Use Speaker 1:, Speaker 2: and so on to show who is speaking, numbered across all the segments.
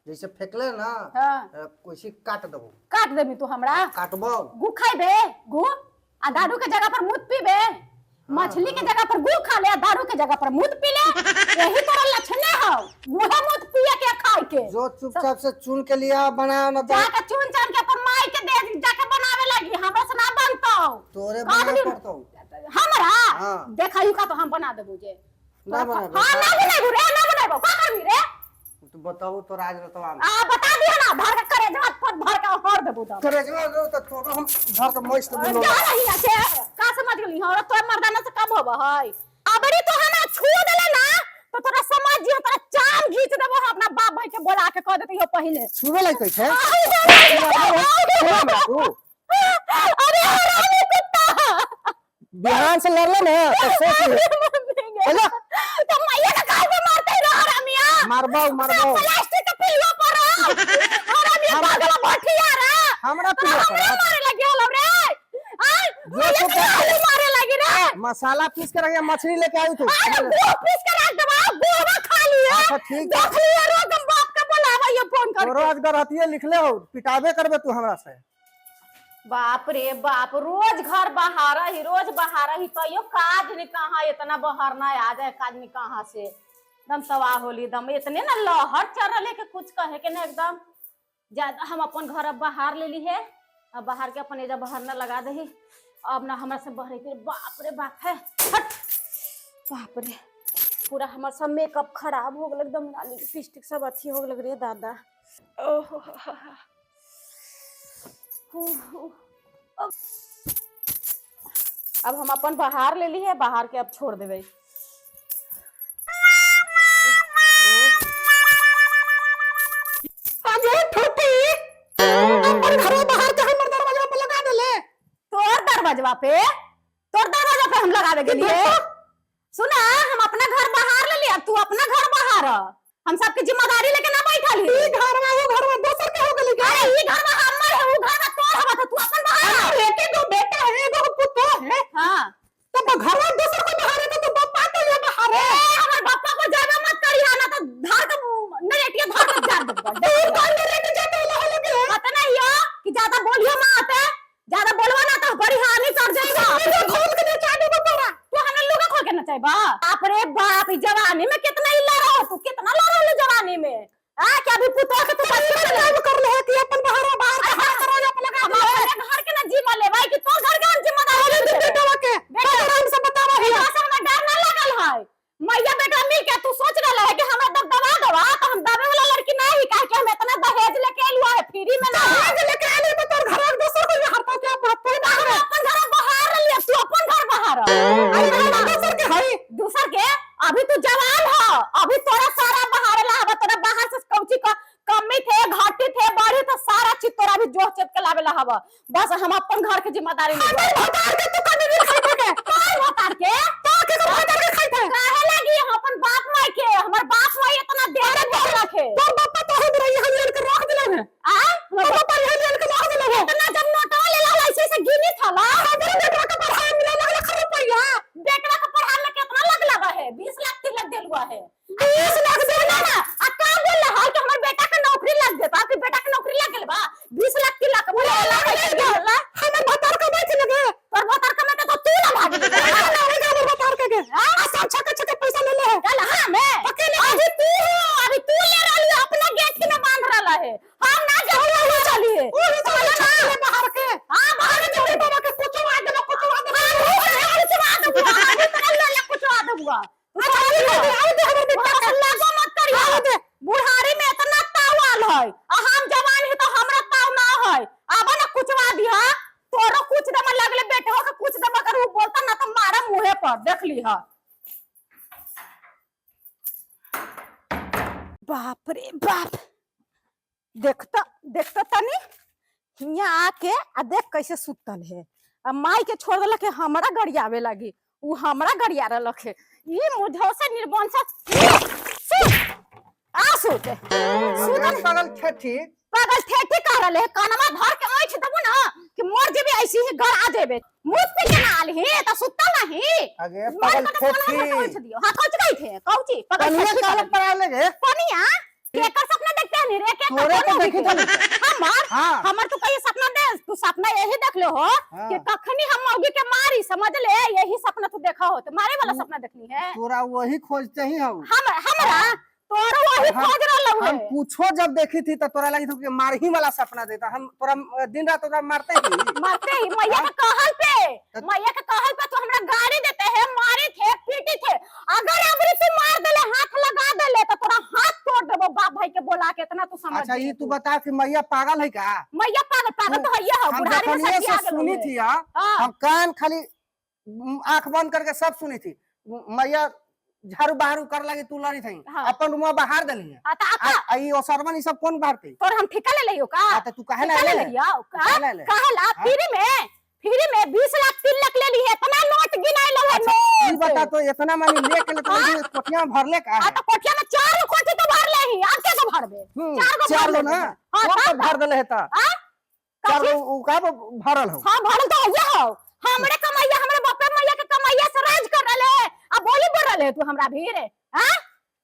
Speaker 1: जैसे फेंकले ना
Speaker 2: हाँ।
Speaker 1: कोई काट देबो।
Speaker 2: काट देबी तू हमरा?
Speaker 1: काटबो।
Speaker 2: गु खाइबे? गु आ दारू के जगह पर मूत पीबे? मछली के जगह पर गु खा ले, दारू के जगह पर मूत पी ले। यही तोरा लक्षण है। गुहा मूत पिए के खाए के
Speaker 1: जो चुपचाप से चुन के लिया बनाओ ना तो
Speaker 2: जाके चुन चान के अपन माई के दे जाके बनावे लगी। हमरा से ना बनतो।
Speaker 1: तोरे बनावे पड़तो।
Speaker 2: हमरा
Speaker 1: हां
Speaker 2: देखाई का तो हम बना देबो जे।
Speaker 1: ना बनाबो।
Speaker 2: हां ना बनाबो रे, ना बनाबो। का करबी रे?
Speaker 1: तू बताओ तो राज रतवा
Speaker 2: आ बता दियो ना, भर के करे जवाब पर भर के हर देबो त।
Speaker 1: करे जो तो तोरो हम घर के मस्त बोलो।
Speaker 2: जा रही है से का समझ गेली? हमरा तो मर्दाना से कम होबो है। अबरी तो हमरा छू देले ना तो तोरा समझ जियो, तोरा चाम घीच देबो। अपना बाप भाई के बोला के कह देती हो पहले।
Speaker 1: छुवे लै कैसे?
Speaker 2: अरे हरामी कुत्ता
Speaker 1: बिहान से लड़ले ना तो सोच ले। हेलो
Speaker 2: तो मैया का काहे पे मारते रह हरामिया?
Speaker 1: मारबो मारबो।
Speaker 2: प्लास्टिक के पिलवा पर हरामिया पागल भठिया रे।
Speaker 1: हमरा पिलवा पर
Speaker 2: मारे लगे हो रे। आई
Speaker 1: जो तो
Speaker 2: मारे लगी रे।
Speaker 1: मसाला पीस के रख, मछली लेके आई तू।
Speaker 2: अरे वो पीस के रख दबा, गोवा खा लिया।
Speaker 1: अच्छा ठीक है।
Speaker 2: देख लिया रोज हम बाप के बुलावा ये फोन करके।
Speaker 1: रोज गरहतिये लिखले हो, पिटाबे करबे तू हमरा से।
Speaker 2: बाप रे बाप, रोज घर बहारा ही, रोज बहारा ही। तो यो काज नहीं कहाँ इतना बहारना आ जाए, काज नहीं कहाँ से दम सवा होली दम इतने ना लहर चढ़ लेके कुछ कहे के ना एकदम ज्यादा। हम अपन घर अब बाहर ले ली है, अब बाहर के अपन एजा बहारना लगा दे। अब ना हमरा से बहरे के बाप रे बाप है। हट बाप रे, पूरा हमार सब मेकअप खराब हो गल एकदम, नाली लिपस्टिक सब अच्छी हो गल रे दादा। ओहो अब हम अपन बाहर ले ली है, बाहर के अब छोड़ देवे। दरवाजा पे हम लगा दे गेली है। सुना, हम अपना घर बाहर ले लिया, तू अपना घर बाहर। हम सबकी जिम्मेदारी लेके ना बैठल ही। ई घर में वो घर में दोसर के हो गेली। अरे ई घर में हमर है, वो घर में तोर हवा त तू अपन बाहर। बेटे दो बेटा है, दो पुत्र है। हां तब घर में दोसर को बाहर है तो तू बापा के लिए बाहर है। हमर बापा को ज्यादा मत करिया ना तो धार के नरेटिया धार के जा दूंगा। दूर कौन नरेट जाते वाला हो लगे पता नहीं हो कि ज्यादा बोलियो मत, ज्यादा बोलवा ना तो बड़ी हानि कर जाएगा। खोल के नचा देबो तोरा। तू हमरा लोग खोल के नचाइबा? बाप रे बाप, ई जवानी में कितना इल्ला रहो तू, कितना लड़ो जवानी में। आ क्या भी पुतो के तू काम कर ले कि अपन बाहर करो अपन लगा। हमारे घर के ना जीवा ले भाई कि तो घर के हम जिम्मेदारी ले बेटवा के। बेटा हम सब बतावा है, सब में डर ना लगल है। मैया बेटा मिल के तू सोच रहला है कि हमरा दबा दवा तो हम दबे वाला लड़की नहीं, काहे कि हम इतना दहेज लेके आइलुआ है, फ्री में ना दहेज लेके आइले तो तोर घर दोसर को हरता के बाप पे ना है। अपन घर बाहर ले, तू अपन घर बाहर। अरे दोसर के है, दूसर के अभी तू जवान हो, अभी तोरा सारा बाहर ला हवा। तोरा बाहर से कौची का कमी थे, घाटी थे, बड़ी तो सारा चीज तोरा भी जोह चेत के लावे ला हवा। बस हम अपन घर के जिम्मेदारी ले। हमर भतार के तू कभी नहीं खाई के। काय भतार के? तो के भतार के खाई थे काहे लगी? हम अपन बाप माई के, हमर बाप माई इतना देर तक रखे। तोर बापा तो हम रही हलियन के रख दिले है। आ हमर बापा हलियन के रख दिले है। इतना जब नोटवा ले ला ऐसे से गिनी थाला। हमर बेटवा के पढ़ाई मिले लगला खर रुपया। बेटवा के पढ़ाई में कितना लगा है? 20 लाख तिलक देलुआ है। 20 लाख देना ना आ का बोल रहा है कि हमर बेटा के नौकरी लग गए। आपके बेटा के नौकरी लग गेल बा, 20 लाख तिलक बोला ला। हमर भतार का बैठ लगे, और भतार का में तो तू ना भाग ले। हमर भतार के आ सब छके पैसा ले ले है। चल हां मैं अकेले अभी तू ले रहली अपना गेट के में बांध रहला है। हम ना जाऊ चलिए ओ बाहर के। हां बाहर के बाबा के कुछवा दे कुछवा दे कुछवा दूंगा। बुढ़ारी में इतना तावाल है, हम जवान है तो हमरा ताव ना है। अब ना कुछवा दिया तोरो कुछ दम लगले बेटे हो के कुछ दम अगर वो बोलता ना तो मारा मुंहे पर देख ली है। बाप रे बाप, देखता देखता तनी हियां आके आ देख कैसे सुतल है। अब माई के छोड़ देला के हमरा गरियावे लगी, उ हमरा गरिया रलख है। ये मुझो से निर्वंश आ सोते
Speaker 1: पागल ठेठी
Speaker 2: कह रहले है। कानमा धर के ऐठ देबो ना कि मर जेबे, ऐसी ही घर आ जेबे। मुंह पे के नाल है त सुत्ता नहीं।
Speaker 1: आगे पागल ठेठी
Speaker 2: हां कौच कहि थे कौची
Speaker 1: पनिया काले पर आले गे।
Speaker 2: पनिया केकर सपना देखते हैं रे के
Speaker 1: तोरे तो देखी था
Speaker 2: हमार हमार तो कई सपना दे तू सपना यही देख लो हो कि कखनी हम मौगी के मारी समझ ले यही सपना तू देखा हो तो मारे वाला सपना देखनी है
Speaker 1: तोरा वही खोजते ही हम
Speaker 2: हमरा तोरा वही खोज रहल
Speaker 1: हम पूछो जब देखी थी तो तोरा लगी थी कि मार ही वाला सपना देता हम तोरा दिन रात तोरा मारते ही
Speaker 2: मैया के कहल पे तो हमरा गाड़ी देते हैं मारे थे पीटी थे अगर अमरी से मार देले हाथ लगा देले तो तोरा हाथ तोड़ देबो बाप भाई के बोला के इतना तू समझ
Speaker 1: अच्छा ये तू बता कि मैया पागल है का
Speaker 2: मैया पागल तो है हो बुढ़ारी में
Speaker 1: से सुनी थी हम कान खाली आंख बंद करके सब सुनी थी मैया झाड़ू बहारू कर लगी तू लड़ी थी अपन रूम बाहर दली है आई ओसरवन ई सब कौन बाहरते
Speaker 2: तोर हम ठिका ले लियो का
Speaker 1: तो तू काहे ले
Speaker 2: लिया कहला फ्री में 20 लाख 3 लाख ले ली है इतना नोट गिनाई लो है
Speaker 1: ई बता तो इतना मनी लेके ले तो कोठिया में भरले का
Speaker 2: तो कोठिया में 4 कोठी तो भर ले ही आके तो भरबे
Speaker 1: 4 गो ना तो भर देले है ता 4 गो उ का भरल हो
Speaker 2: हां भरल तो ये हो हमरे कमाइया हमरे बापे मैया के कमाइया से राज कर रहले अब बोली बोल रहले तू हमरा भी रे हां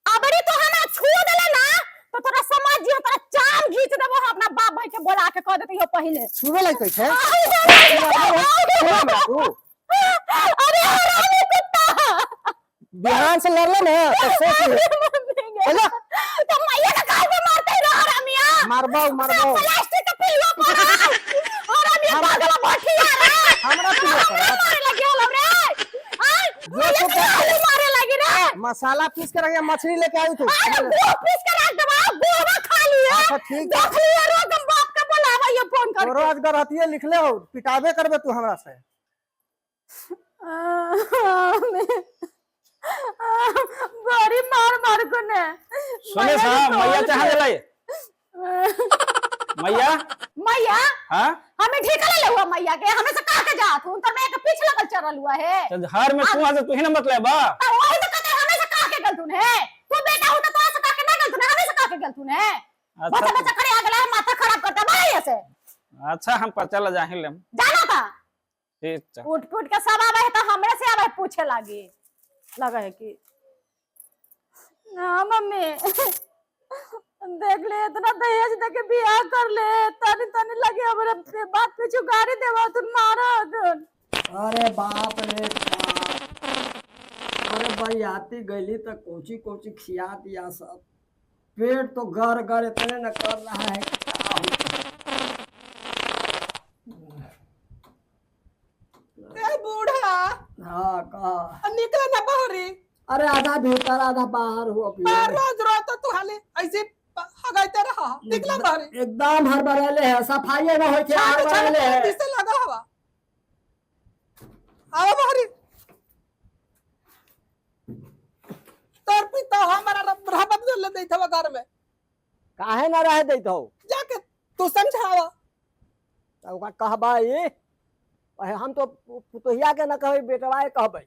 Speaker 2: अबरी तो हमरा छू देले ना तो तोरा समझ जियो तोरा चाम घीच देबो अपना बाप भाई के बोला के कह देती हो पहले
Speaker 1: छुवे लाई कैसे
Speaker 2: अरे हरामी कुत्ता
Speaker 1: बिहान से लड़ले ना तो सोच ले
Speaker 2: तो मैया का काहे पे मारते रह हरामिया
Speaker 1: मारबो
Speaker 2: प्लास्टिक का पिलवा पर हरामिया पागल बैठिया रे
Speaker 1: हमरा
Speaker 2: मारे लगे हो रे मारे लगी रे
Speaker 1: मसाला पीस के रख मछली लेके आई तू
Speaker 2: पीस के रख दबा गोवा खा लिया
Speaker 1: अच्छा ठीक
Speaker 2: देख लिया रोज बाप के बुलावा ये फोन कर
Speaker 1: रोज गरहतिए लिखले हो पिटाबे करबे तू हमरा से
Speaker 2: बड़ी मार को ने
Speaker 3: सुने सा मैया चाह गेलै मैया हां
Speaker 2: हमें ठेका ले हुआ मैया के हमें से कह के जात हूं तो मैं के पीछे लगल चरल हुआ है
Speaker 3: तो घर में तू आज तू ही ना मतलब बा
Speaker 2: वही तो कहते हमें से कह के गल तूने तू बेटा हो तो तोरा से कह के ना गल तूने हमें से कह के गल तूने बच्चा बच्चा करे अगला माथा खराब करता भाई ऐसे
Speaker 3: अच्छा हम पर चला जाहि लेम
Speaker 2: जाना था
Speaker 3: ठीक
Speaker 2: उठ के सब आवे है तो हमरे से आवे पूछे लागी लगा है कि ना मम्मी देख ले इतना दहेज दे के बियाह कर ले तनी लगे हमरा बात पीछे गाड़ी देवा तू मारा
Speaker 4: अरे बाप रे बाप अरे बरियाती गईली तो कोची कोची खिया दिया सब पेट तो गर गर इतने न कर रहा है
Speaker 5: बूढ़ा
Speaker 4: हाँ कहा
Speaker 5: निकला ना बाहरी
Speaker 4: अरे आधा भीतर आधा बाहर हुआ
Speaker 5: रोज रोज तो तू हाले ऐसे हगाइते रहा निकला बाहरी
Speaker 4: एकदम हड़बड़ाले है सफाई में होय छै हड़बड़ाले है
Speaker 5: किसे लगा हवा आवा बाहरी तोर पिता हमारा रहबत ले देत हवा घर में
Speaker 4: काहे ना रह देत हो
Speaker 5: जाके तू समझावा
Speaker 4: तो का कहबै हम तो पुतहिया के न कहबै बेटवाए कहबै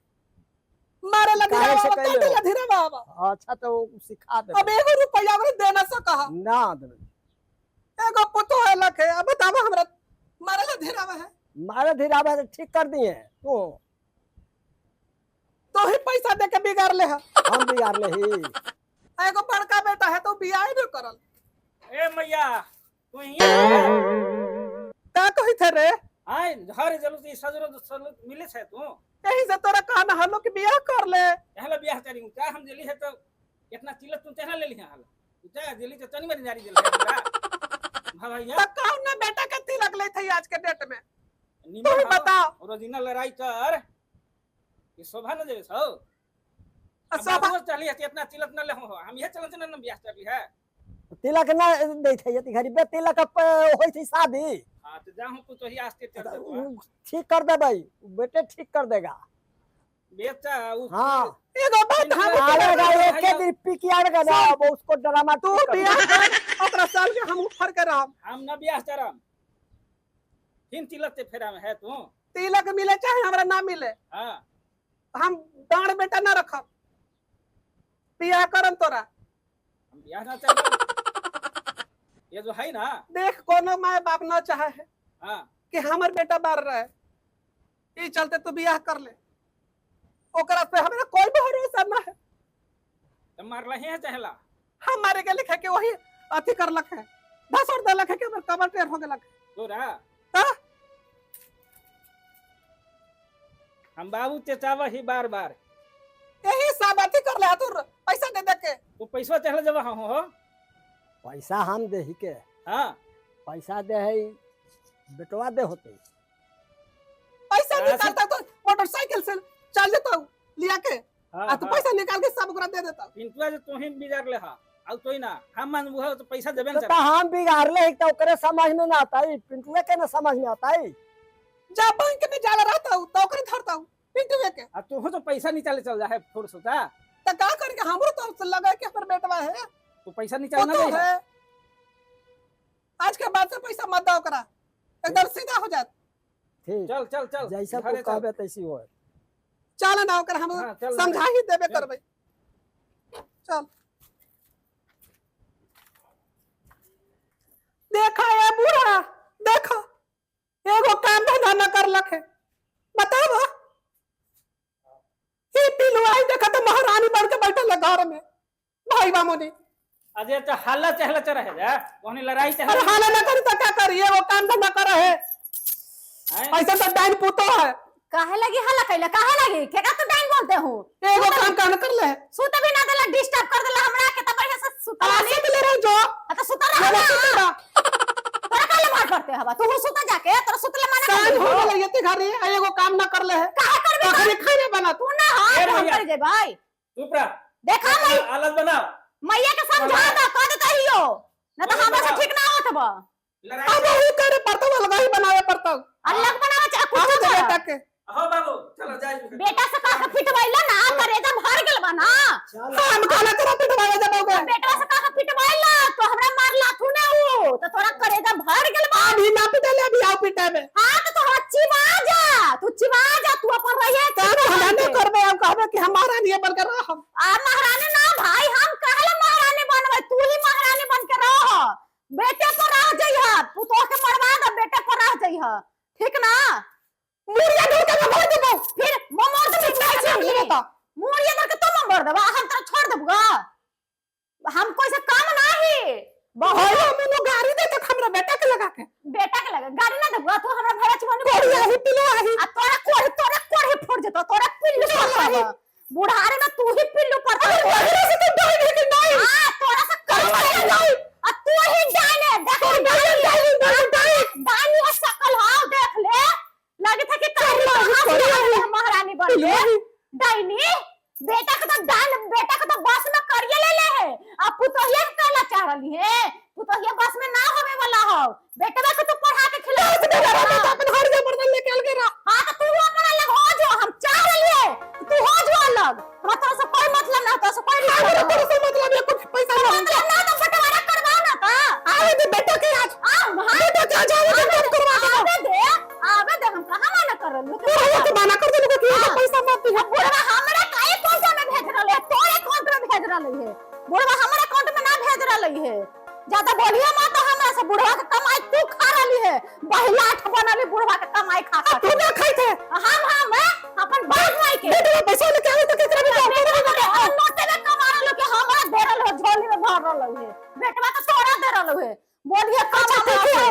Speaker 5: मारे लगी रहा धीरे बाबा
Speaker 4: अच्छा तो सिखा दे
Speaker 5: अब 1 रुपया हमरे देना से कहा
Speaker 4: ना दे
Speaker 5: एगो पुतो है लखे अब बतावा हमरा मारे ला धीरावा है
Speaker 4: मारे धीरावा से ठीक कर दिए
Speaker 5: तो ही पैसा दे के बिगाड़ ले
Speaker 4: हम बिगाड़ ले ही
Speaker 5: एगो बड़का बेटा है तो बियाह ही न करल
Speaker 3: ए मैया तू हिया
Speaker 5: का कहि थे रे
Speaker 3: आय घर जलूती सजरो मिले छै तू
Speaker 5: यही से तोरा कहना हलो कि बियाह कर ले
Speaker 3: एहला बियाह करी का हम दिल्ली है तो इतना चिल्लत तू तेहला ले ली हाल जा दिल्ली तो तनी में जारी दिल है भैया
Speaker 5: तो कौन ना बेटा के तिलक ले थे आज के डेट में
Speaker 3: तू
Speaker 5: ही बताओ
Speaker 3: रोजिना लड़ाई कर ये शोभा न देवे छौ
Speaker 5: शोभा
Speaker 3: चली है इतना चिल्लत न ले हो हम ये चलन से न बियाह चली है
Speaker 4: तिलक ना दे थे यति घरी बे तिलक होई थी शादी
Speaker 3: हां तो जा हम तो ही आस्ते चल देबो
Speaker 4: ठीक कर दे भाई बेटे ठीक कर देगा
Speaker 3: बेटा
Speaker 4: हां
Speaker 5: एगो बात हम
Speaker 4: आएगा एक के दिन पिकी आएगा ना वो उसको ड्रामा
Speaker 5: तू बियाह कर ओकरा साल के हम ऊपर के रहम
Speaker 3: हम न बियाह करम हिन तिलक ते फेरा में है तू
Speaker 5: तिलक मिले चाहे हमरा ना मिले
Speaker 3: हां
Speaker 5: हम डांड बेटा ना रखब बियाह करम तोरा
Speaker 3: हम बियाह ना चाहते ये जो है ना
Speaker 5: देख कोनो माय बाप ना चाहे है
Speaker 3: हां
Speaker 5: कि हमर बेटा बार रहे ई चलते तू बियाह कर ले ओकरा पे हमरा कोई भरोसा ना है
Speaker 3: तो मार लहे है चाहेला
Speaker 5: हमारे के लिखे के वही अथी कर लख है 10 और 10 लख के हमर कमर टेढ़ हो गेल
Speaker 3: तोरा
Speaker 5: ता
Speaker 3: हम बाबू चेचावा ही बार बार
Speaker 5: यही सब अथी कर ले तू पैसा दे दे के
Speaker 3: तो पैसा चढ़ जब हो
Speaker 4: पैसा हम दे ही के
Speaker 3: हाँ
Speaker 4: पैसा दे है बेटवा दे होते
Speaker 5: पैसा
Speaker 3: ऐसे-
Speaker 5: निकालता तो मोटरसाइकिल से चल देता हूँ लिया के
Speaker 3: हाँ
Speaker 5: तो पैसा निकाल के सब ओकरा दे देता हूँ
Speaker 3: पिंटुआ जो तोही बिगाड़ ले हा अब तोही ना हम मान वो तो पैसा देबे
Speaker 4: तो
Speaker 3: ना
Speaker 4: हम बिगाड़ ले तो ओकरे समझ में ना आता है पिंटुए के ना समझ में आता है
Speaker 5: जब बैंक में जाला रहता हूँ तो ओकरे धरता हूँ पिंटू के
Speaker 3: अब तू तो पैसा निकाले चल जा है थोड़ा सोचा
Speaker 5: तो का करके हमरो तो लगा के पर बेटवा है
Speaker 3: तो पैसा
Speaker 5: वो
Speaker 3: निकालना
Speaker 5: तो
Speaker 3: नहीं है
Speaker 5: है आज के बाद से पैसा मत दो ओकरा एकदम सीधा हो जात
Speaker 4: ठीक
Speaker 3: चल चल चल
Speaker 4: जैसा
Speaker 3: घरे
Speaker 4: तू
Speaker 3: चल।
Speaker 4: कहबे तैसी हो
Speaker 5: चल ना ओकरा हम
Speaker 3: हाँ, चल
Speaker 5: समझा ही देबे
Speaker 3: चल।
Speaker 5: करबै चल देखा है बूढ़ा देखो एगो काम धंधा न कर लखे बताओ ये पिलुआई देखा तो महारानी बन के बैठल है घर में भाई बामोनी
Speaker 3: अजय तो हल्ला चहला चढ़ है जा कोनी लड़ाई
Speaker 5: अरे
Speaker 3: चहला
Speaker 5: हाला न करी तो क्या करिए वो काम धंधा करे है
Speaker 3: हैं?
Speaker 5: ऐसा तो डाइन पुतो है
Speaker 2: काहे लगी हल्ला कैला काहे लगी केका तो डाइन बोलते हो
Speaker 5: एगो काम कहन कर ले
Speaker 2: सुत भी ना देला डिस्टर्ब कर देला हमरा के त बढ़िया से सुता
Speaker 5: आसे मिले रहो जो
Speaker 2: तो सुता रहा
Speaker 5: ये सुतरा
Speaker 2: तोरा काहे मार करते हवा तू सुता जाके तोरा सुतले माना
Speaker 5: कान
Speaker 2: कर
Speaker 5: हो गेल ये घरे एगो काम न कर ले है
Speaker 2: काहे करबे
Speaker 5: आखिर खाने बना
Speaker 2: तू ना हां
Speaker 3: ए
Speaker 2: हम
Speaker 3: भैया।
Speaker 2: कर जे भाई
Speaker 3: चुप रह
Speaker 2: देखा मैं
Speaker 3: आलत बनाओ
Speaker 2: मैया के समझा दा कह देता हियो ना तो
Speaker 3: बोलो,
Speaker 2: हमरा से
Speaker 3: बोलो।
Speaker 2: ठीक ना होत बा
Speaker 3: लड़ाई
Speaker 5: अब वही करे पड़ता अलग ही बनावे पड़ता
Speaker 2: अलग बनावा चाहे
Speaker 5: आओ
Speaker 2: कुछ
Speaker 5: दे
Speaker 2: कर
Speaker 5: बेटा के
Speaker 3: हो बाबू चलो जाए
Speaker 2: बेटा से का पिटवाइला ना करे जब भर गेल बा ना
Speaker 5: हम खाना तेरा पिटवावे जब
Speaker 2: बेटा से का पिटवाइला तो हमरा मारला तू ना वो तो तोरा करे जब भर गेल बा
Speaker 5: अभी ना पिटले अभी आओ पिटावे
Speaker 2: हां तो तोरा चिवा जा तू अपन रहिए
Speaker 5: काम हम नहीं करबे हम कहबे कि हमारा नहीं बन कर रहा हम
Speaker 2: आ महारानी ना भाई हम कहले महारानी बनवे तू ही महारानी बन के रह बेटे पर रह जइहा तू तो के मरवा दे बेटे पर रह जइहा ठीक ना
Speaker 5: मुड़िया ढूंढ के मोड़ देबो
Speaker 2: फिर मोमोर से नहीं चाहिए मुड़िया धर के तुम मोड़ देबा हम तेरा छोड़ देबगा हम कोई से काम नहीं
Speaker 5: भाई हम गाड़ी दे तक हमरा बेटा के लगा के
Speaker 2: बेटा के लगे गाड़ी ना देबगा तू हमरा भरा चमन
Speaker 5: कोड़ी आही पिलो आही
Speaker 2: आ तोरा कोड़ी फोड़ जेतो तोरा पिल्लू पड़ता बुढ़ारे में तू ही पिल्लू पड़ता
Speaker 5: अरे से तो डाइन है कि नहीं
Speaker 2: हां तोरा से कर नहीं आ तू ही डाने देख डानी और शकल हां देख ले लगे था कि महारानी बन गए डाइनी बेटा का तो डाल बेटा का तो बस में करिए ले है अब पुतोहिया के कहला चाह रही है पुतोहिया बस में ना होवे वाला हो बेटा को तू पढ़ा के खिला
Speaker 5: अपन हर के बर्तन लेके अलगे रहा
Speaker 2: हां तो तू अपना अलग हो जो हम चाह रही है तू हो जो अलग हमरा से कोई मतलब ना तो से कोई
Speaker 5: हमरा तो से मतलब ये कुछ पैसा ना
Speaker 2: मतलब ना तो बंटवारा करवाओ ना का
Speaker 5: आवे दे बेटा के आज
Speaker 2: आ भाई
Speaker 5: बेटा के आज आवे दे करवा दे
Speaker 2: आवे दे हम कहां मना कर रहे
Speaker 5: तो तो मना कर दे कि पैसा मत दी
Speaker 2: बुढ़वा हमरा काहे अकाउंट में भेज रहले है तोरे अकाउंट में भेज रहले है बुढ़वा हमरा अकाउंट में ना भेज रहले है ज्यादा बोलियो मत तो हमरा से बुढ़वा के कमाई तू खा रहली है बहिलाठ बनली बुढ़वा के कमाई खा खा
Speaker 5: तू ना खाई थे
Speaker 2: हम अपन बाप माई के
Speaker 5: बेटा पैसा लेके आवे तो कितना भी
Speaker 2: हम नोटे में कमा रहलो के हमरा दे रहल हो झोली में भर रहल है बेटवा तो तोरा दे रहल है बोलिए कम हमरा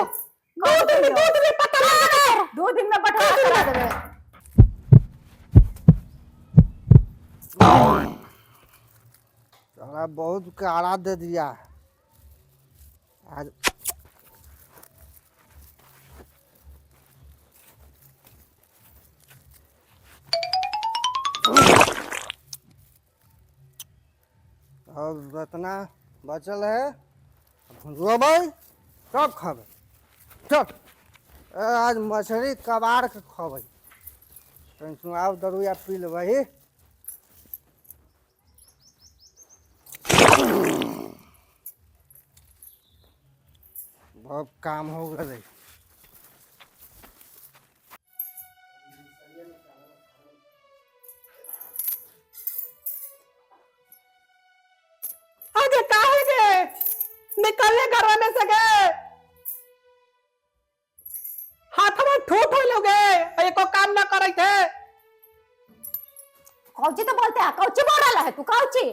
Speaker 5: दो दिन में पता लगा
Speaker 2: 2 दिन में बंटवारा करा देबे
Speaker 1: साला बहुत काढ़ा दे दिया आज अब इतना बचल है भुंजुआ भाई सब खावे चल आज मछली कबाड़ के खावे तनी आब दरुया पी लेबही बहुत काम हो गए
Speaker 5: आगे काहे गए निकलने घर में से गए हाथ में ठूठ हो लोगे एको काम ना करे थे
Speaker 2: कौची तो बोलते हैं कौची बोल रहा है तू कौची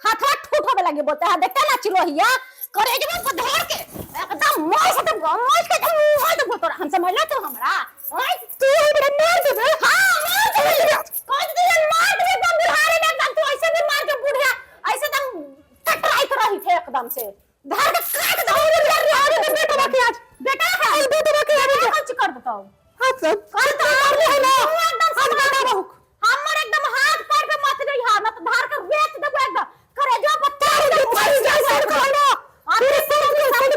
Speaker 2: हाथवा ठूठ होवे लगे बोलते है देखता ना चिलोहिया करे जब को धर के एकदम मोस के मोस के बोल तोरा हम समझ ला तो हमरा ओए तू हमरा मार दे हां मार दे कौन दिया मार दे एकदम बिहारी में एकदम तू ऐसे भी मार के बुढ़िया ऐसे एकदम कटराई रही थे एकदम से धर के काट दो अरे बेटा बाकी आज बेटा है बेटा बाकी आज कुछ कर देता हूं हां सब कर दो है ना एकदम हम बेटा बहु हमर एकदम हाथ पैर पे मत गई हां ना तो धार के बेच देबो एकदम करे जो बच्चा मर जाए सर खाना अरे सब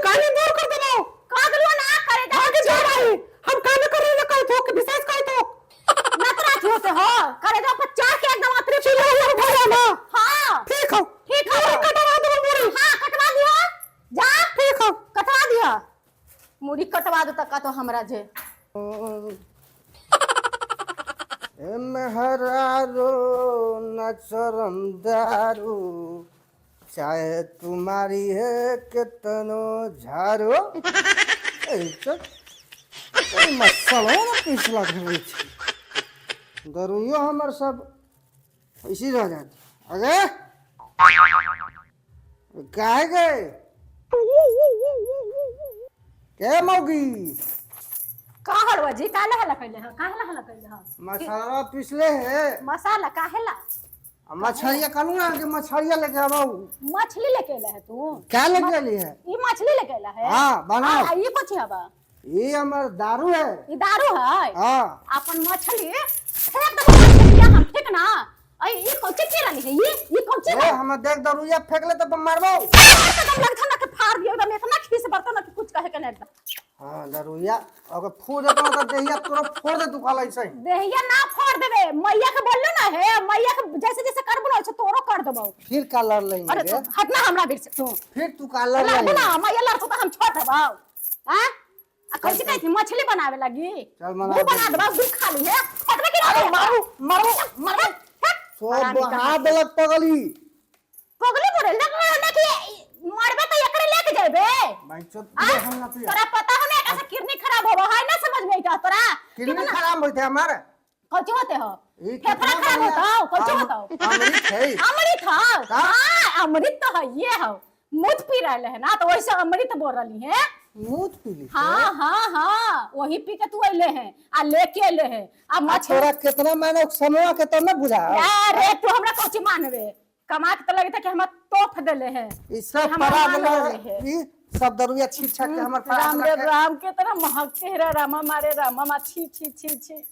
Speaker 2: कान दूर कर दो कागलो ना करे जा जा रही हम काम कर रहे कह तो कि विशेष कह तो नतरा होते हो करे जो बच्चा के एकदम अतरे चिल्ला भरा ना हां ठीक हो कटवा दो मुड़ी हां कटवा दियो जा ठीक हो कटवा दियो मुड़ी कटवा दो तक तो हमरा जे
Speaker 1: हरारो न चरमदारू चाहे तुम्हारी है कितनो झारो मसलो ना पिछला घरे दरुइयो हमर सब ऐसी रह जाती अगे काहे गए के मौगी
Speaker 2: का हलवा जी काहे हला कइले ह काहे हला कइले ह
Speaker 1: मसाला पिसले है
Speaker 2: मसाला काहेला
Speaker 1: मछलिया कहूँ ना कि मछलिया लेके आबो
Speaker 2: मछली लेके आला है तू
Speaker 1: क्या लेके आली है
Speaker 2: ये मछली लेके आला है
Speaker 1: हाँ बनाओ
Speaker 2: ये कुछ हवा
Speaker 1: ये हमर दारू है
Speaker 2: ये दारू है
Speaker 1: हाँ
Speaker 2: अपन मछली फेंक दो मछलिया हम ठीक ना अई ये कौन चीज रही है ये कौन चीज
Speaker 1: ए हम देख दरुइया फेंक ले तो मारबो
Speaker 2: एकदम लगता ना कि फाड़ दियो एकदम इतना खीस बर्तन ना कि कुछ कहे के नहीं एकदम
Speaker 1: हां दरुइया अगर फोड़ देतो तो देहिया तोरा फोड़ दे दुखा लै छै
Speaker 2: देहिया ना फोड़ देबे मैया के बोललो ना है मैया के जैसे जैसे कर बोलो छै तोरो कर देबो
Speaker 1: फिर कलर लेंगे
Speaker 2: अरे तू हटना हमरा बीच से तू
Speaker 1: फिर तू कलर
Speaker 2: लड़
Speaker 1: लेंगे
Speaker 2: ना मैया लड़ तो हम छोड़ देबो हां आ कैसे कहती मछली बनावे लगी
Speaker 1: चल
Speaker 2: वो बना देबो दूध खा ली है हटवे के अरे मारू
Speaker 1: सो बहा देलक पगली
Speaker 2: पगली बोले लग कि मरबे तो एकरे लेके जाबे
Speaker 1: भाई चुप हम ना पिया
Speaker 2: तोरा पता हो ना कैसे किडनी खराब होबो है ना समझ में क्या तोरा
Speaker 1: किडनी खराब होते हमारे
Speaker 2: कौन होते हो
Speaker 1: ये
Speaker 2: फेफड़ा खराब होता हो कौन होता हो
Speaker 1: अमृत है
Speaker 2: अमृत हो हां अमृत तो है ये हो मुझ पी रहले है ना तो वैसे अमृत बोल रही है
Speaker 1: मूत पीली
Speaker 2: हाँ वही पी के तू अइले है आ लेके अइले है आ मछली
Speaker 1: तोरा कितना माने समय के तो न बुझा
Speaker 2: अरे तू हमरा कोची मानबे कमा के तो लगता कि हम तोफ देले है
Speaker 1: ई सब परा देले ई सब दरुइया छीट छाट के हमर परा
Speaker 2: राम राम के तरह महकते है रामा मारे रामा मा छी छी छी छी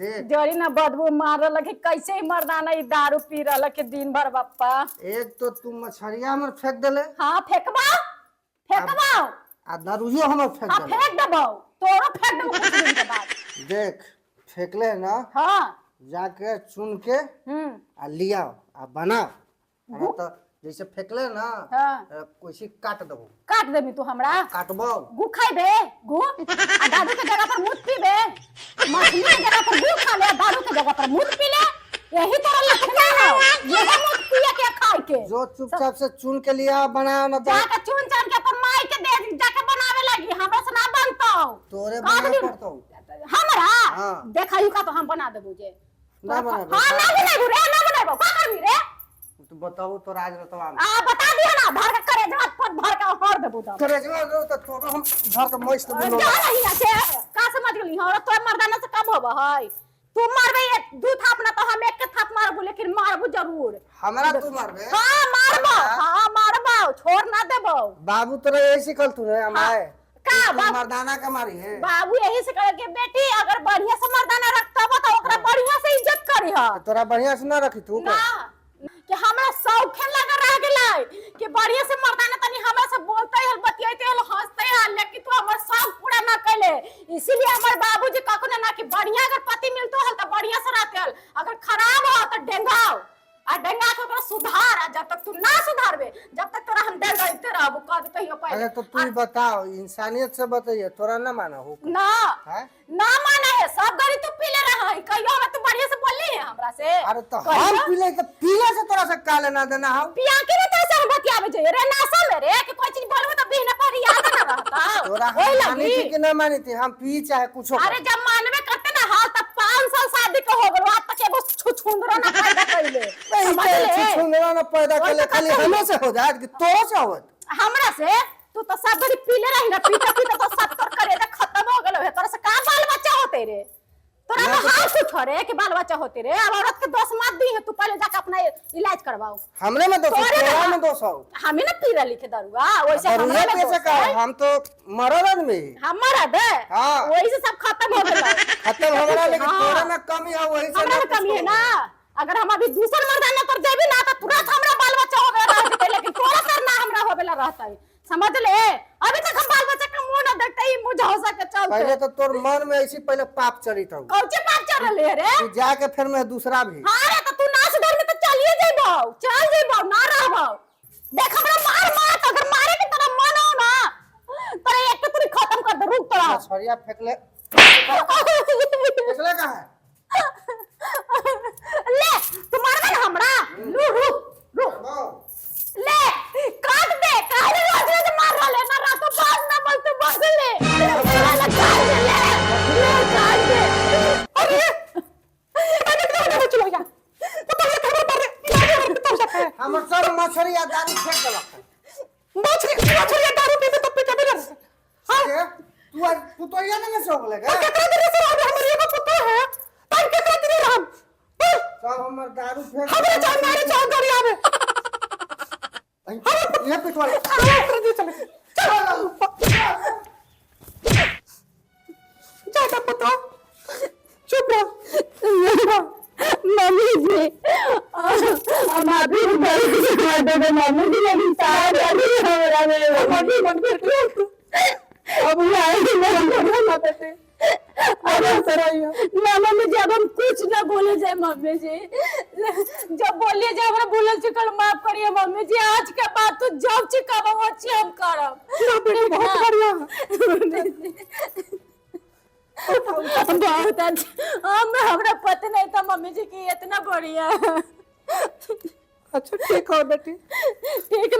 Speaker 1: देख
Speaker 2: जरी ना बदबू मार लगे कैसे ही मर्दाना ई दारू पी रहल के दिन भर बाप्पा
Speaker 1: एक तो तू मछरिया हमर फेंक देले
Speaker 2: हां फेंकबा
Speaker 1: आ दरुइयो हमर फेंक
Speaker 2: हां
Speaker 1: देले
Speaker 2: फेंक देबो तोरो फेंक देबो कुछ दिन के बाद
Speaker 1: देख फेंकले ना
Speaker 2: हां
Speaker 1: जाके चुन के आ लिया आ बनाओ अरे तो जैसे फेंकले ना
Speaker 2: हां
Speaker 1: कोई काट देबो
Speaker 2: काट देबी तू हमरा
Speaker 1: काटबो
Speaker 2: गु खाइबे गु आ दादू के जगह पर मूत पीबे मछली के जगह पर गु खा ले दादू के जगह पर मूत पी ले यही तोरा लक्षण है ये मूत पिए के खाए के
Speaker 1: जो चुपचाप से चुन के लिया बनाओ ना
Speaker 2: जाके चुन चान के अपन माई के दे जाके बनावे लगी हमरा से ना बनतो
Speaker 1: तोरे बनाए पड़तो
Speaker 2: हमरा देखायु का तो हम बना देबो जे
Speaker 1: ना बनाबो
Speaker 2: हां ना बनाबो रे ना बनाबो का करबी रे
Speaker 1: तू बताओ तो राज रतवा
Speaker 2: आ बता दिया ना भर के करे जवाब पर भर के हर देबो तो
Speaker 1: करे जो तो तोरो हम घर के मस्त बिलो
Speaker 2: जा रही है का समझ गेली और तो मर्दाना से कब होबो है तू मारबे दू थाप ना तो हम एक के थाप मारबो लेकिन मारबो जरूर
Speaker 1: हमरा तू मारबे
Speaker 2: हां मारबो छोड़ ना देबो
Speaker 1: बाबू तोरा ऐसे कल तू रे हमारे
Speaker 2: का
Speaker 1: मर्दाना का मारी है
Speaker 2: बाबू यही से कहे कि बेटी अगर बढ़िया से मर्दाना रखता हो तो ओकरा बढ़िया से इज्जत करी ह
Speaker 1: तोरा बढ़िया से ना रखी तू
Speaker 2: ना कि हमरा शौखे लगा रह गेलै कि बढ़िया से मर्दाना तनी हमरा से बोलते है बतियाते है हंसते है लेकिन तू हमर शौक पूरा ना कैले इसीलिए हमर बाबूजी कहको ना कि बढ़िया अगर पति मिलतो हल तो बढ़िया से रहते हल अगर खराब हो तो डेंगाओ आ डेंगा के ओकरा सुधार जब तक तू ना सुधारबे जब तक तोरा हम डेंगाइते रहबो कह देते हो पहले
Speaker 1: अरे तो तू बताओ इंसानियत से बताइए तोरा ना माना हो
Speaker 2: ना
Speaker 1: है
Speaker 2: ना माना है सब गरी तू पीले रहा है कहियो मैं तू बढ़िया से बोली है हमरा से
Speaker 1: अरे तो हम पीले तो पीले से तोरा से का लेना देना हो
Speaker 2: पिया के ना तेरे से हम बतियावे जे रे नासा मेरे कि कोई चीज बोलबो तो बिना पर याद ना रहता
Speaker 1: तोरा
Speaker 2: ओए
Speaker 1: हम मानी थी कि ना मानी थी हम पी चाहे कुछ
Speaker 2: अरे जब मानवे करते ना हाल तब 5 साल शादी के हो गेलो आज तक एगो छुछुंदरा ना पैदा कइले समझ ले
Speaker 1: छुछुंदरा ना पैदा कइले खाली हमो से हो जात कि तो से होत
Speaker 2: हमरा से तू तो सब बड़ी पीले रही ना पीते पीते तो सब तोर करेजा खत्म हो गेलो है तोरा से का बाल बच्चा होते रे तोरा में हाथ कुछ रे कि बाल बच्चा होते रे अब औरत के दोष मत दी है तू पहले जाके अपना इलाज करवाओ
Speaker 1: हमरे में दोष तोरा में दोष हो
Speaker 2: हमें ना पी रही थे दरुआ वैसे हमरा में
Speaker 1: कैसे का हम तो मरद आदमी
Speaker 2: हम मरद है
Speaker 1: हां
Speaker 2: वही से सब खत्म हो गेला
Speaker 1: खत्म हो गया लेकिन तोरा में कमी है वही से
Speaker 2: हमरा में कमी है ना अगर हम अभी दूसर मर्दाना कर देबी ना तो तुरंत हमरा बाल बच्चा हो गया रहते लेकिन तोरा करना हमरा होबेला रहता है समझ ले अभी तक हम बाल बच्चा का मुंह ना देखते ही मुंह झौसा के चलते
Speaker 1: पहले तो तोर मन में ऐसी पहले पाप चढ़ी था
Speaker 2: कौचे पाप चढ़ल है रे
Speaker 1: तू जाके फिर मैं दूसरा भी
Speaker 2: हां रे तो तू ना सुधर में तो चलिए जइबो चल जइबो ना रहबो देख हमरा मार मार अगर मारे की तरह मन हो ना पर एक तो पूरी खत्म कर दे रुक तोरा
Speaker 1: सरिया फेंकले फेंकले का है
Speaker 2: ले तू मारबे ना हमरा रुक ले काट दे काहे रोज रोज मार रहा ना रातों बाज ना बोलते बस ले साला काट दे ले काट दे अरे तो चलो जा तो ये खबर पर तो सकता है
Speaker 1: हम सब मछली या दारू फेंक देलक
Speaker 5: मछली या दारू पीते तो पीते भी रहते
Speaker 1: हां तू तो ये नहीं सो बोलेगा
Speaker 5: कितना दिन से हमारे एगो पुत्र है तब कितना दिन हम
Speaker 1: सब हमर दारू फेंक
Speaker 5: हमें जान मारे जान गरिया में
Speaker 1: ये पिटवा
Speaker 5: चलो जाता पता चुप रहो
Speaker 2: मम्मी जी हम अभी मम्मी जी मेरी साथ हमरा में
Speaker 5: मम्मी मन के अब आए ना बेटे अरे सराइया
Speaker 2: ना मम्मी जी अब हम कुछ ना बोले जाए मम्मी जी जब बोलिए जाए हमरा भूल चुकल माफ करिए मम्मी जी आज के बाद तो जब चिकाबो वो हम करब
Speaker 5: बेटी बहुत बढ़िया
Speaker 2: बहुत अच्छा हमरा पता नहीं था मम्मी जी की इतना बढ़िया
Speaker 5: अच्छा ठीक है बेटी
Speaker 2: ठीक